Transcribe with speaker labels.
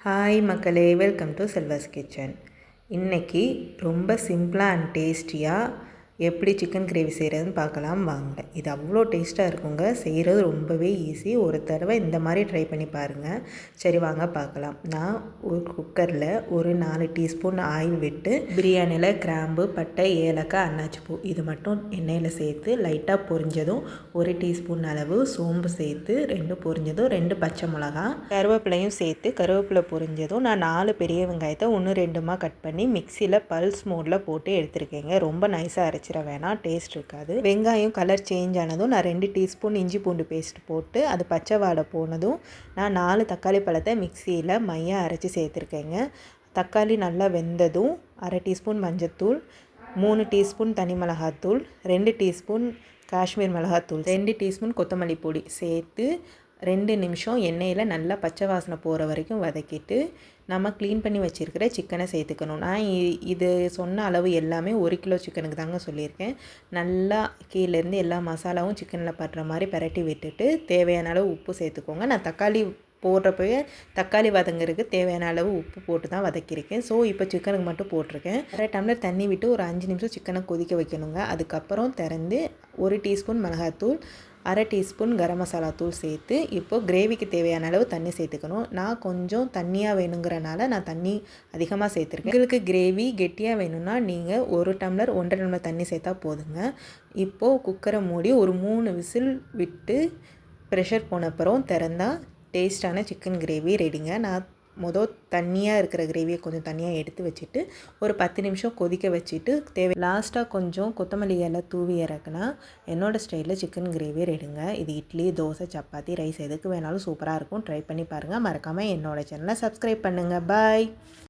Speaker 1: Hi மக்களே, welcome to செல்வாஸ் kitchen. இன்றைக்கி ரொம்ப சிம்பிளாக அண்ட் டேஸ்டியாக எப்படி சிக்கன் கிரேவி செய்கிறதுன்னு பார்க்கலாம் வாங்க. இது அவ்வளோ டேஸ்ட்டாக இருக்குங்க. செய்கிறது ரொம்பவே ஈஸி. ஒரு தடவை இந்த மாதிரி ட்ரை பண்ணி பாருங்கள். சரி வாங்க பார்க்கலாம். நான் ஒரு குக்கரில் ஒரு 4 டீஸ்பூன் ஆயில் விட்டு பிரியாணியில் கிராம்பு, பட்டை, ஏலக்காய், அன்னாச்சி பூ இது மட்டும் எண்ணெயில் சேர்த்து லைட்டாக பொரிஞ்சதும் 1 டீஸ்பூன் அளவு சோம்பு சேர்த்து 2 பொரிஞ்சதும் 2 பச்சை மிளகா, கருவேப்பிலையும் சேர்த்து கருவேப்பிலை பொரிஞ்சதும் நான் 4 பெரிய வெங்காயத்தை 1-2 கட் பண்ணி மிக்சியில் பல்ஸ் மோடில் போட்டு எடுத்துருக்கேங்க. ரொம்ப நைஸாக அரைச்சிட வேணாம், டேஸ்ட் இருக்காது. வெங்காயம் கலர் சேஞ்ச் ஆனதும் நான் 2 டீஸ்பூன் இஞ்சி பூண்டு பேஸ்ட் போட்டு அது பச்சை வாடை போனதும் நான் 4 தக்காளி பழத்தை மிக்சியில் மையாக அரைச்சி சேர்த்துருக்கேங்க. தக்காளி நல்லா வெந்ததும் 1/2 டீஸ்பூன் மஞ்சத்தூள், 3 டீஸ்பூன் தனி மிளகாத்தூள், 2 டீஸ்பூன் காஷ்மீர் மிளகாத்தூள், 2 டீஸ்பூன் கொத்தமல்லி பொடி சேர்த்து 2 நிமிஷம் எண்ணெயில் நல்லா பச்சை வாசனை போகிற வரைக்கும் வதக்கிட்டு நம்ம க்ளீன் பண்ணி வச்சுருக்கிற சிக்கனை சேர்த்துக்கணும். நான் இது சொன்ன அளவு எல்லாமே 1 கிலோ சிக்கனுக்கு தாங்க சொல்லியிருக்கேன். நல்லா கீழேருந்து எல்லா மசாலாவும் சிக்கனில் படுற மாதிரி பரட்டி விட்டுட்டு தேவையான அளவு உப்பு சேர்த்துக்கோங்க. நான் தக்காளி போடுறப்பவே தக்காளி வதங்கிறதுக்கு தேவையான அளவு உப்பு போட்டு தான் வதக்கியிருக்கேன். ஸோ இப்போ சிக்கனுக்கு மட்டும் போட்டிருக்கேன். 1/2 டம்ளர் தண்ணி விட்டு ஒரு 5 நிமிஷம் சிக்கனை கொதிக்க வைக்கணுங்க. அதுக்கப்புறம் திறந்து 1 டீஸ்பூன் மிளகாத்தூள், 1/2 டீஸ்பூன் கரம் மசாலா தூள் சேர்த்து இப்போது கிரேவிக்கு தேவையான அளவு தண்ணி சேர்த்துக்கணும். நான் கொஞ்சம் தண்ணியாக வேணுங்கிறனால நான் தண்ணி அதிகமாக சேர்த்துருக்கேன். உங்களுக்கு கிரேவி கெட்டியாக வேணும்னா நீங்கள் 1 டம்ளர் 1.5 டம்ளர் தண்ணி சேர்த்தா போதுங்க. இப்போது குக்கரை மூடி ஒரு 3 விசில் விட்டு ப்ரெஷர் போன அப்புறம் திறந்தால் டேஸ்டான சிக்கன் கிரேவி ரெடிங்க. நான் தண்ணியாக இருக்கிற கிரேவியை கொஞ்சம் தனியாக எடுத்து வச்சுட்டு ஒரு 10 நிமிஷம் கொதிக்க வச்சுட்டு லாஸ்ட்டாக கொஞ்சம் கொத்தமல்லி இலை தூவி இறக்குனா என்னோடய ஸ்டைலில் சிக்கன் கிரேவி ரெடிங்க. இது இட்லி, தோசை, சப்பாத்தி, ரைஸ் எதுக்கு வேணாலும் சூப்பராக இருக்கும். ட்ரை பண்ணி பாருங்கள். மறக்காமல் என்னோடய சேனலை சப்ஸ்கிரைப் பண்ணுங்கள். பாய்.